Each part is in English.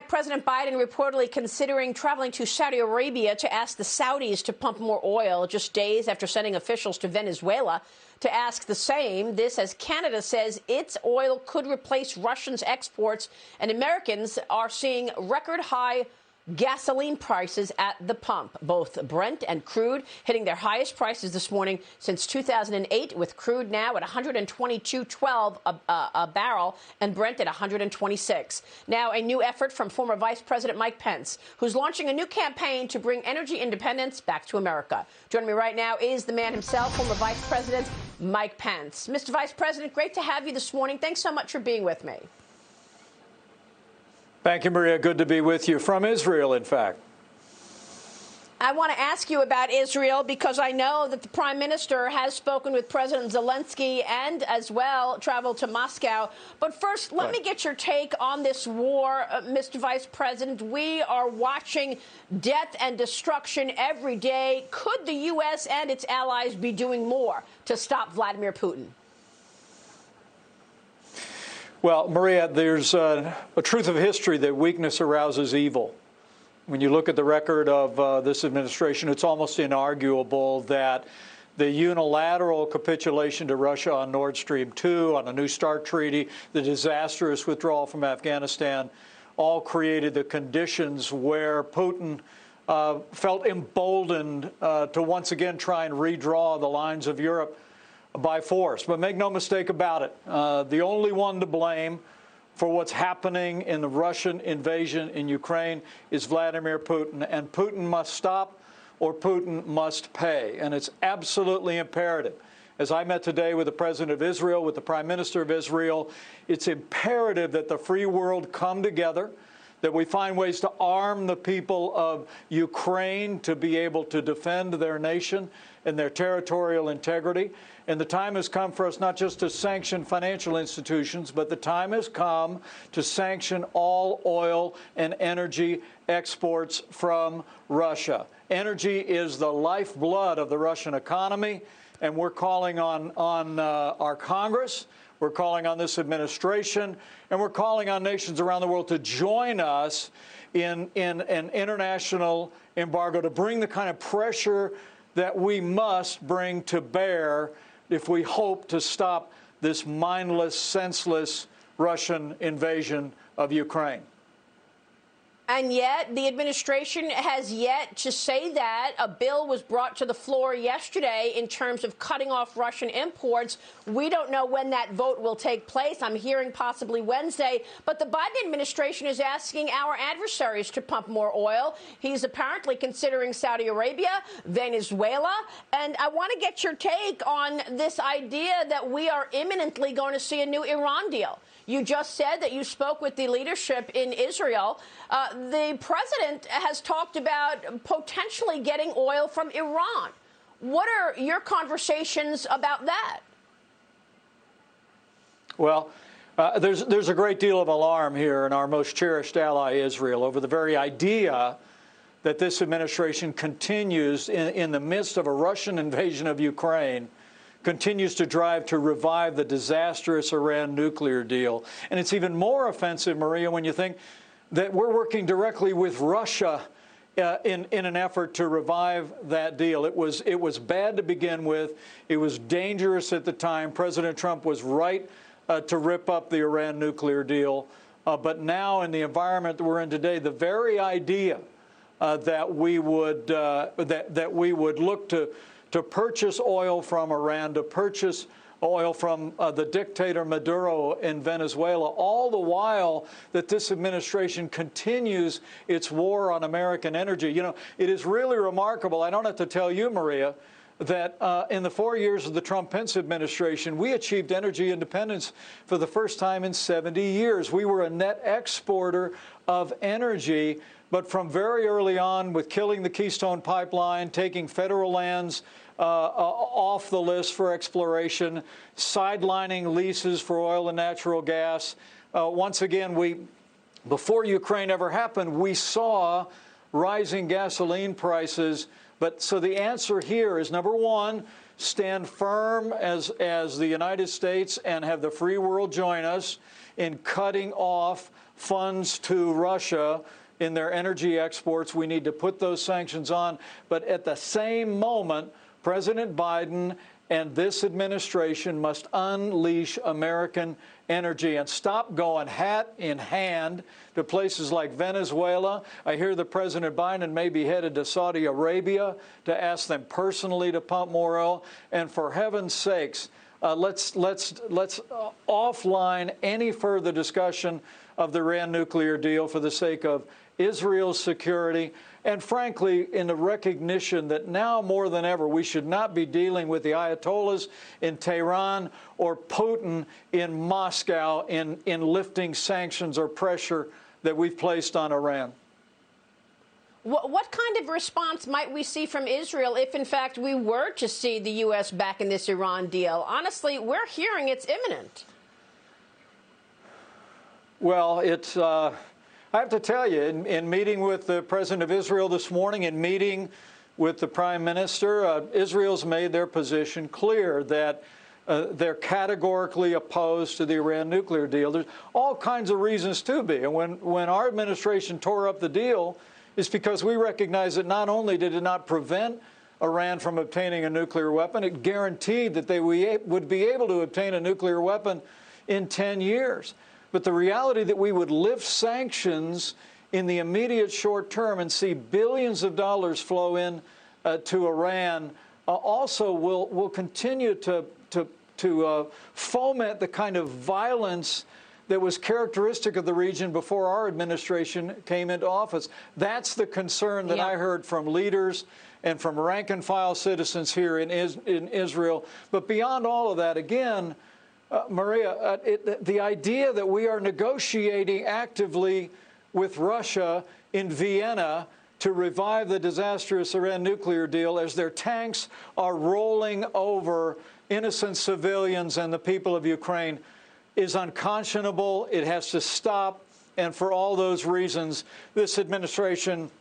President Biden reportedly considering traveling to Saudi Arabia to ask the Saudis to pump more oil just days after sending officials to Venezuela to ask the same. This as Canada says its oil could replace Russians' exports, and Americans are seeing record high gasoline prices at the pump, both Brent and crude hitting their highest prices this morning since 2008, with crude now at $122.12 a barrel and Brent at $126. Now, a new effort from former Vice President Mike Pence, who's launching a new campaign to bring energy independence back to America. Joining me right now is the man himself, former Vice President Mike Pence. Mr. Vice President, great to have you this morning. Thanks so much for being with me. Thank you, Maria. Good to be with you from Israel, in fact. I want to ask you about Israel because I know that the Prime Minister has spoken with President Zelenskyy and as well traveled to Moscow. But first, let me get your take on this war, Mr. Vice President. We are watching death and destruction every day. Could the U.S. and its allies be doing more to stop Vladimir Putin? Well, Maria, there's a truth of history that weakness arouses evil. When you look at the record of this administration, it's almost inarguable that the unilateral capitulation to Russia on Nord Stream 2, on a New START treaty, the disastrous withdrawal from Afghanistan, all created the conditions where Putin felt emboldened to once again try and redraw the lines of Europe by force. But make no mistake about it, the only one to blame for what's happening in the Russian invasion in Ukraine is Vladimir Putin. And Putin must stop or Putin must pay. And it's absolutely imperative. As I met today with the President of Israel, with the Prime Minister of Israel, it's imperative that the free world come together, that we find ways to arm the people of Ukraine to be able to defend their nation and their territorial integrity. And the time has come for us not just to sanction financial institutions, but the time has come to sanction all oil and energy exports from Russia. Energy is the lifeblood of the Russian economy, and we're calling on our Congress, we're calling on this administration, and we're calling on nations around the world to join us in an international embargo, to bring the kind of pressure that we must bring to bear if we hope to stop this mindless, senseless Russian invasion of Ukraine. And yet the administration has yet to say that. A bill was brought to the floor yesterday in terms of cutting off Russian imports. We don't know when that vote will take place. I'm hearing possibly Wednesday. But the Biden administration is asking our adversaries to pump more oil. He's apparently considering Saudi Arabia, Venezuela. And I want to get your take on this idea that we are imminently going to see a new Iran deal. You just said that you spoke with the leadership in Israel. The president has talked about potentially getting oil from Iran. What are your conversations about that? Well, there's a great deal of alarm here in our most cherished ally, Israel, over the very idea that this administration continues in the midst of a Russian invasion of Ukraine, continues to drive to revive the disastrous Iran nuclear deal. And it's even more offensive, Maria, when you think that we're working directly with Russia in an effort to revive that deal. It was bad to begin with. It was dangerous at the time. President Trump was right to rip up the Iran nuclear deal. But now, in the environment that we're in today, the very idea that we would look to purchase oil from Iran, to purchase oil from the dictator Maduro in Venezuela, all the while that this administration continues its war on American energy. You know, it is really remarkable. I don't have to tell you, Maria, that in the 4 years of the Trump-Pence administration, we achieved energy independence for the first time in 70 years. We were a net exporter of energy. But from very early on, with killing the Keystone Pipeline, taking federal lands off the list for exploration, sidelining leases for oil and natural gas, once again, before Ukraine ever happened, we saw rising gasoline prices. But so the answer here is, number one, stand firm as the United States and have the free world join us in cutting off funds to Russia in their energy exports. We need to put those sanctions on. But at the same moment, President Biden and this administration must unleash American energy and stop going hat in hand to places like Venezuela. I hear that President Biden may be headed to Saudi Arabia to ask them personally to pump more oil. And for heaven's sakes, let's offline any further discussion of the Iran nuclear deal for the sake of Israel's security, and frankly, in the recognition that now more than ever, we should not be dealing with the Ayatollahs in Tehran or Putin in Moscow in lifting sanctions or pressure that we've placed on Iran. What kind of response might we see from Israel if, in fact, we were to see the U.S. back in this Iran deal? Honestly, we're hearing it's imminent. Well, it's... I have to tell you, in meeting with the President of Israel this morning, in meeting with the Prime Minister, Israel's made their position clear that they're categorically opposed to the Iran nuclear deal. There's all kinds of reasons to be. And when our administration tore up the deal, it's because we recognize that not only did it not prevent Iran from obtaining a nuclear weapon, it guaranteed that they would be able to obtain a nuclear weapon in 10 years. But the reality that we would lift sanctions in the immediate short term and see billions of dollars flow in to Iran also will continue to foment the kind of violence that was characteristic of the region before our administration came into office. That's the concern that I heard from leaders and from rank-and-file citizens here in Israel. But beyond all of that, again, Maria, the idea that we are negotiating actively with Russia in Vienna to revive the disastrous Iran nuclear deal as their tanks are rolling over innocent civilians and the people of Ukraine is unconscionable. It has to stop. And for all those reasons, this administration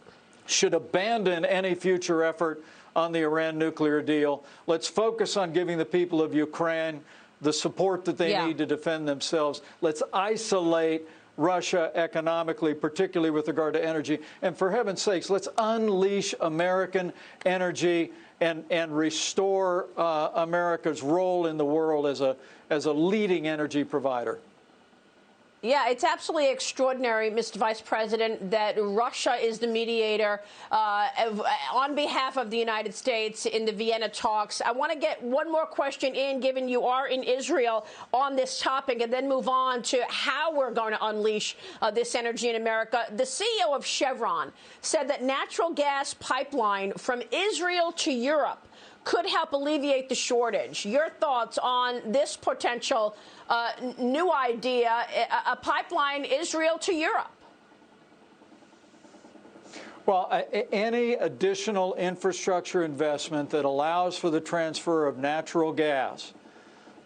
should abandon any future effort on the Iran nuclear deal. Let's focus on giving the people of Ukraine the support that they need to defend themselves. Let's isolate Russia economically, particularly with regard to energy. And for heaven's sakes, let's unleash American energy and restore America's role in the world as a leading energy provider. Yeah, it's absolutely extraordinary, Mr. Vice President, that Russia is the mediator on behalf of the United States in the Vienna talks. I want to get one more question in, given you are in Israel, on this topic, and then move on to how we're going to unleash this energy in America. The CEO of Chevron said that natural gas pipeline from Israel to Europe could help alleviate the shortage. Your thoughts on this potential new idea, a pipeline Israel to Europe? Well, any additional infrastructure investment that allows for the transfer of natural gas,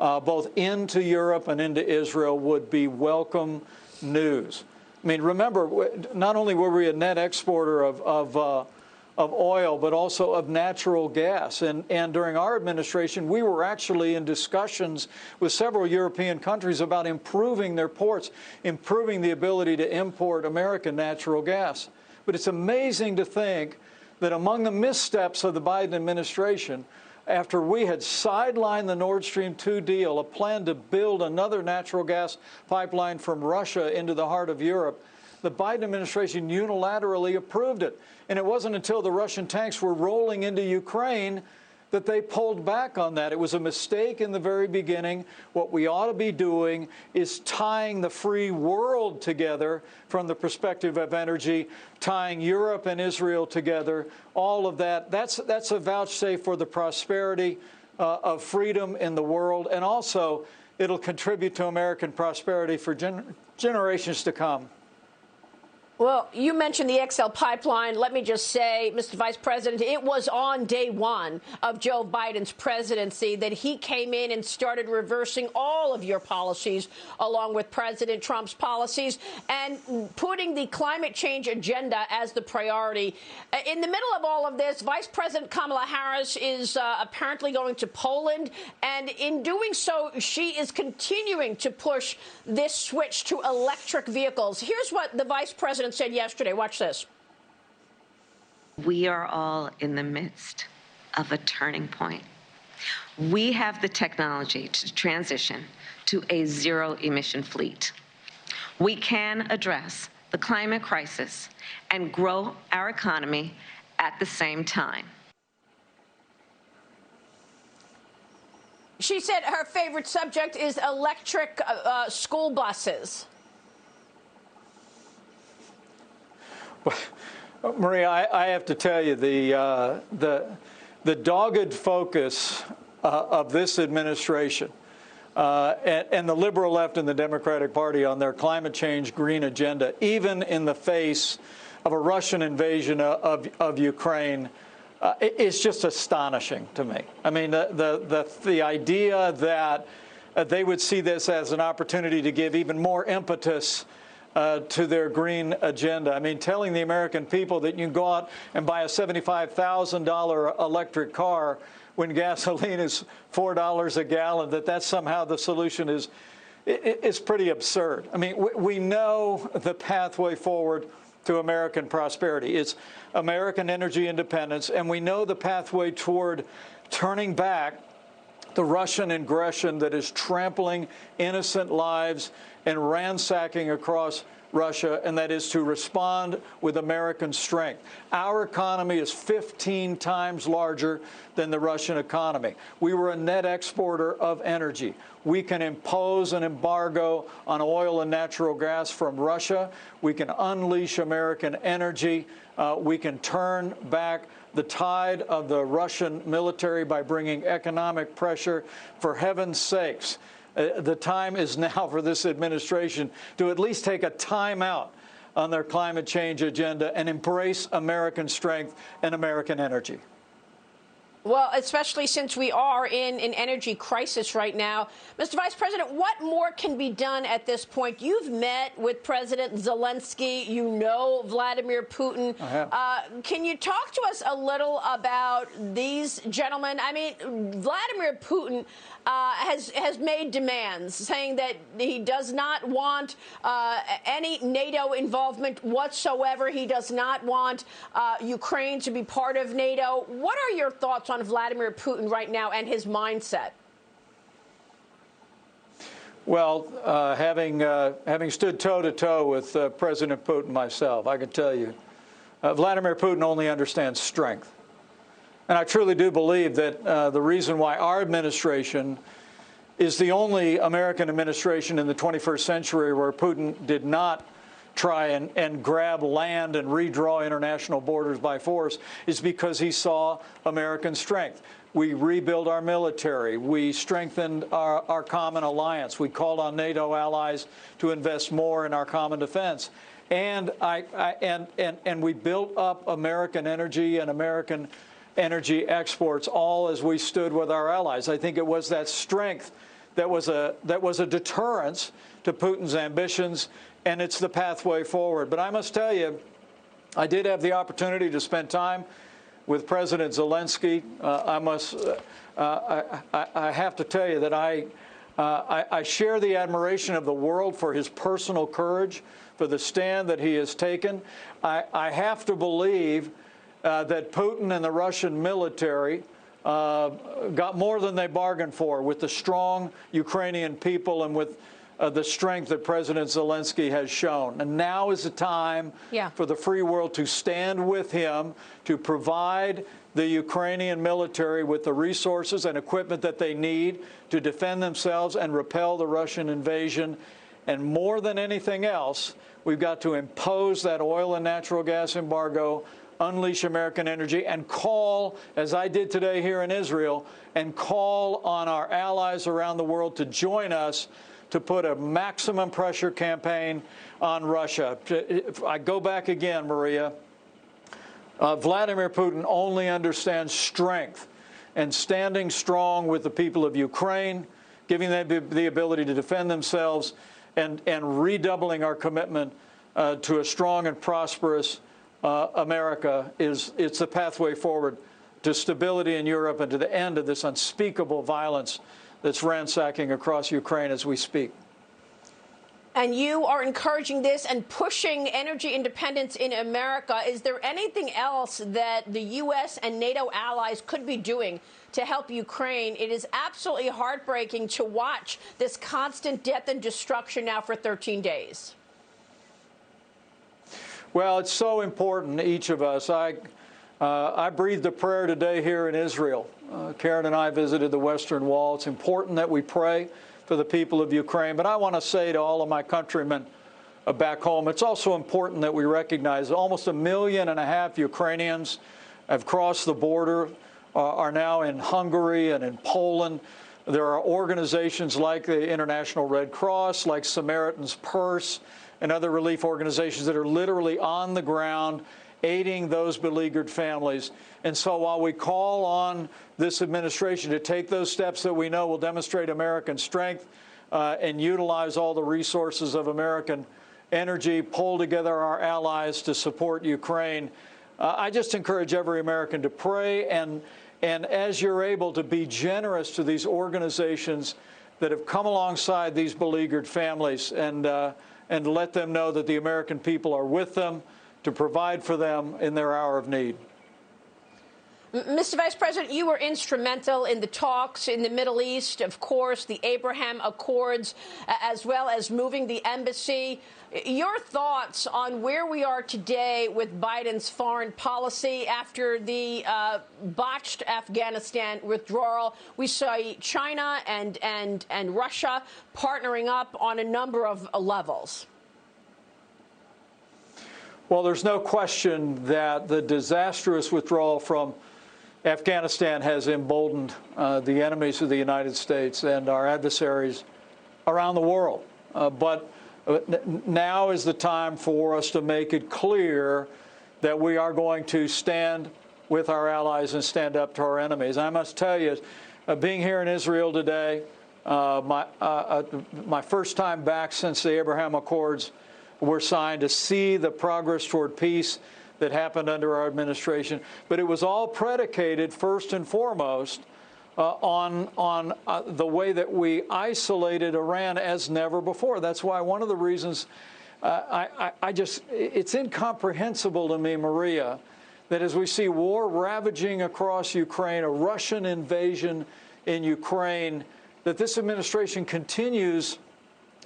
both into Europe and into Israel, would be welcome news. I mean, remember, not only were we a net exporter of oil, but also of natural gas. And during our administration, we were actually in discussions with several European countries about improving their ports, improving the ability to import American natural gas. But it's amazing to think that among the missteps of the Biden administration, after we had sidelined the Nord Stream 2 deal, a plan to build another natural gas pipeline from Russia into the heart of Europe, the Biden administration unilaterally approved it. And it wasn't until the Russian tanks were rolling into Ukraine that they pulled back on that. It was a mistake in the very beginning. What we ought to be doing is tying the free world together from the perspective of energy, tying Europe and Israel together, all of that. That's a vouchsafe for the prosperity of freedom in the world. And also, it'll contribute to American prosperity for generations to come. Well, you mentioned the XL pipeline. Let me just say, Mr. Vice President, it was on day one of Joe Biden's presidency that he came in and started reversing all of your policies, along with President Trump's policies, and putting the climate change agenda as the priority. In the middle of all of this, Vice President Kamala Harris is apparently going to Poland, and in doing so, she is continuing to push this switch to electric vehicles. Here's what the Vice President said yesterday. Watch this. We are all in the midst of a turning point. We have the technology to transition to a zero-emission fleet. We can address the climate crisis and grow our economy at the same time. She said her favorite subject is electric school buses. Maria, I have to tell you, the dogged focus of this administration and the liberal left and the Democratic Party on their climate change green agenda, even in the face of a Russian invasion of Ukraine, is just astonishing to me. I mean, the idea that they would see this as an opportunity to give even more impetus to their green agenda. I mean, telling the American people that you can go out and buy a $75,000 electric car when gasoline is $4 a gallon, that's somehow the solution is pretty absurd. I mean, we know the pathway forward to American prosperity. It's American energy independence, and we know the pathway toward turning back the Russian aggression that is trampling innocent lives and ransacking across Russia, and that is to respond with American strength. Our economy is 15 times larger than the Russian economy. We were a net exporter of energy. We can impose an embargo on oil and natural gas from Russia. We can unleash American energy. We can turn back the tide of the Russian military by bringing economic pressure. For heaven's sakes, the time is now for this administration to at least take a time out on their climate change agenda and embrace American strength and American energy. Well, especially since we are in an energy crisis right now. Mr. Vice President, what more can be done at this point? You've met with President Zelenskyy. You know Vladimir Putin. I have. Can you talk to us a little about these gentlemen? I mean, Vladimir Putin has made demands, saying that he does not want any NATO involvement whatsoever. He does not want Ukraine to be part of NATO. What are your thoughts on Vladimir Putin right now and his mindset? Well, having stood toe-to-toe with President Putin myself, I can tell you, Vladimir Putin only understands strength. And I truly do believe that the reason why our administration is the only American administration in the 21st century where Putin did not try and grab land and redraw international borders by force is because he saw American strength. We rebuilt our military. We strengthened our common alliance. We called on NATO allies to invest more in our common defense. And we built up American energy and American energy exports, all as we stood with our allies. I think it was that strength that was a deterrence to Putin's ambitions, and it's the pathway forward. But I must tell you, I did have the opportunity to spend time with President Zelenskyy. I have to tell you that I share the admiration of the world for his personal courage, for the stand that he has taken. I have to believe that Putin and the Russian military got more than they bargained for with the strong Ukrainian people and with the strength that President Zelenskyy has shown. And now is the time for the free world to stand with him, to provide the Ukrainian military with the resources and equipment that they need to defend themselves and repel the Russian invasion. And more than anything else, we've got to impose that oil and natural gas embargo, unleash American energy, and call, as I did today here in Israel, and call on our allies around the world to join us to put a maximum pressure campaign on Russia. If I go back again, Maria, Vladimir Putin only understands strength and standing strong with the people of Ukraine, giving them the ability to defend themselves, and redoubling our commitment to a strong and prosperous America. It's the pathway forward to stability in Europe and to the end of this unspeakable violence that's ransacking across Ukraine as we speak. And you are encouraging this and pushing energy independence in America. Is there anything else that the U.S. and NATO allies could be doing to help Ukraine? It is absolutely heartbreaking to watch this constant death and destruction now for 13 days. Well, it's so important to each of us. I breathed a prayer today here in Israel. Karen and I visited the Western Wall. It's important that we pray for the people of Ukraine. But I want to say to all of my countrymen back home, it's also important that we recognize almost 1.5 million Ukrainians have crossed the border, are now in Hungary and in Poland. There are organizations like the International Red Cross, like Samaritan's Purse, and other relief organizations that are literally on the ground aiding those beleaguered families. And so while we call on this administration to take those steps that we know will demonstrate American strength and utilize all the resources of American energy, pull together our allies to support Ukraine, I just encourage every American to pray and as you're able to be generous to these organizations that have come alongside these beleaguered families and let them know that the American people are with them to provide for them in their hour of need. Mr. Vice President, you were instrumental in the talks in the Middle East, of course, the Abraham Accords, as well as moving the embassy. Your thoughts on where we are today with Biden's foreign policy after the botched Afghanistan withdrawal? We saw China and Russia partnering up on a number of levels. Well, there's no question that the disastrous withdrawal from Afghanistan has emboldened the enemies of the United States and our adversaries around the world. But now is the time for us to make it clear that we are going to stand with our allies and stand up to our enemies. I must tell you, being here in Israel today, my first time back since the Abraham Accords were signed, to see the progress toward peace that happened under our administration. But it was all predicated, first and foremost, on the way that we isolated Iran as never before. That's why one of the reasons it's incomprehensible to me, Maria, that as we see war ravaging across Ukraine, a Russian invasion in Ukraine, that this administration continues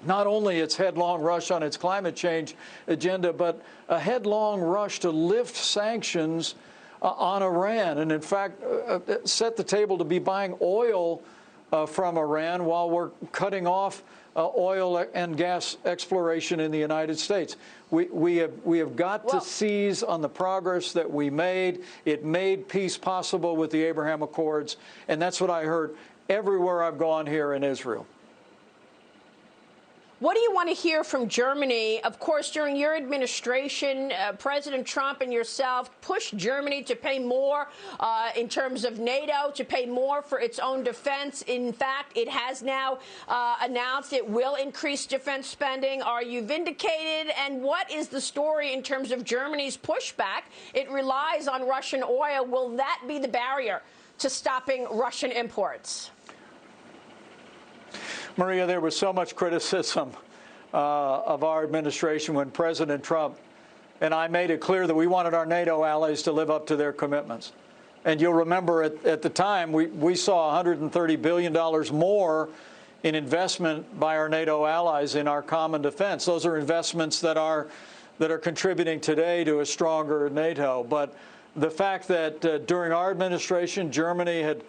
not only its headlong rush on its climate change agenda, but a headlong rush to lift sanctions on Iran, and in fact set the table to be buying oil from Iran while we're cutting off oil and gas exploration in the United States. We have got to seize on the progress that we made. It made peace possible with the Abraham Accords, and that's what I heard everywhere I've gone here in Israel. What do you want to hear from Germany? Of course, during your administration, President Trump and yourself pushed Germany to pay more in terms of NATO, to pay more for its own defense. In fact, it has now announced it will increase defense spending. Are you vindicated? And what is the story in terms of Germany's pushback? It relies on Russian oil. Will that be the barrier to stopping Russian imports? Maria, there was so much criticism of our administration when President Trump and I made it clear that we wanted our NATO allies to live up to their commitments. And you'll remember at the time, we saw $130 billion more in investment by our NATO allies in our common defense. Those are investments that are contributing today to a stronger NATO. But the fact that during our administration, Germany had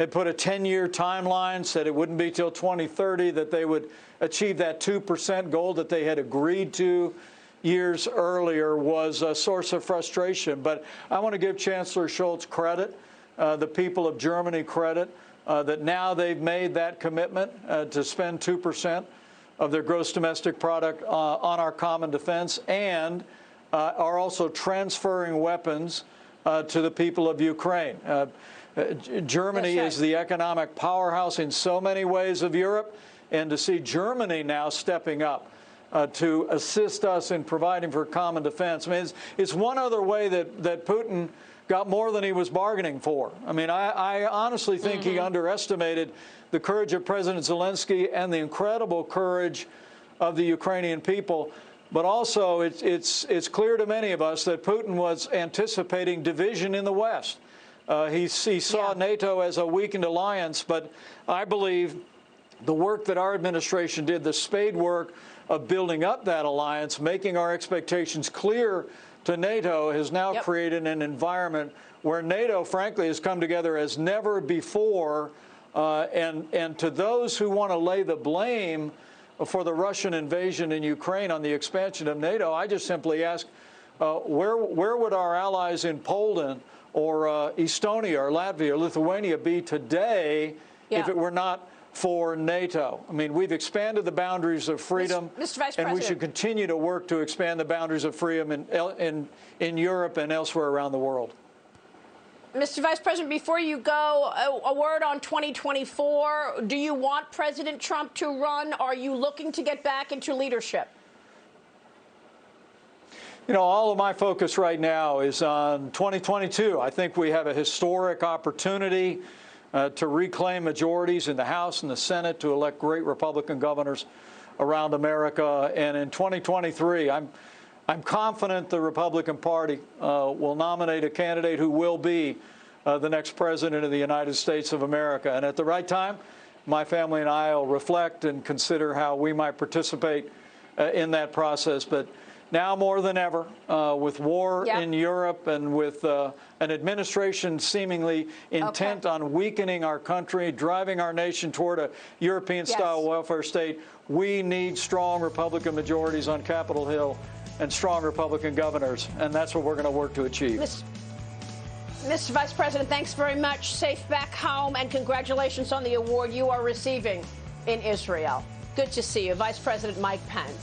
put a 10-year timeline, said it wouldn't be till 2030 that they would achieve that 2% goal that they had agreed to years earlier, was a source of frustration. But I want to give Chancellor Scholz credit, the people of Germany credit, that now they've made that commitment to spend 2% of their gross domestic product on our common defense, and are also transferring weapons to the people of Ukraine. Germany is the economic powerhouse in so many ways of Europe, and to see Germany now stepping up to assist us in providing for common defense. I mean, it's one other way that Putin got more than he was bargaining for. I mean, I honestly think he underestimated the courage of President Zelenskyy and the incredible courage of the Ukrainian people. But also, it's clear to many of us that Putin was anticipating division in the West. He saw NATO as a weakened alliance, but I believe the work that our administration did, the spade work of building up that alliance, making our expectations clear to NATO, has now created an environment where NATO, frankly, has come together as never before. And to those who want to lay the blame for the Russian invasion in Ukraine on the expansion of NATO, I just simply ask, where would our allies in Poland or Estonia or Latvia or Lithuania be today if it were not for NATO? I mean, we've expanded the boundaries of freedom, Mr. Vice and we President, should continue to work to expand the boundaries of freedom in Europe and elsewhere around the world. Mr. Vice President, before you go, a word on 2024. Do you want President Trump to run? Are you looking to get back into leadership? You know, all of my focus right now is on 2022. I think we have a historic opportunity to reclaim majorities in the House and the Senate to elect great Republican governors around America. And in 2023, I'm confident the Republican Party will nominate a candidate who will be the next president of the United States of America. And at the right time, my family and I will reflect and consider how we might participate in that process. But now more than ever, with war in Europe and with an administration seemingly intent on weakening our country, driving our nation toward a European-style welfare state, we need strong Republican majorities on Capitol Hill and strong Republican governors, and that's what we're going to work to achieve. Mr. Vice President, thanks very much. Safe back home, and congratulations on the award you are receiving in Israel. Good to see you. Vice President Mike Pence.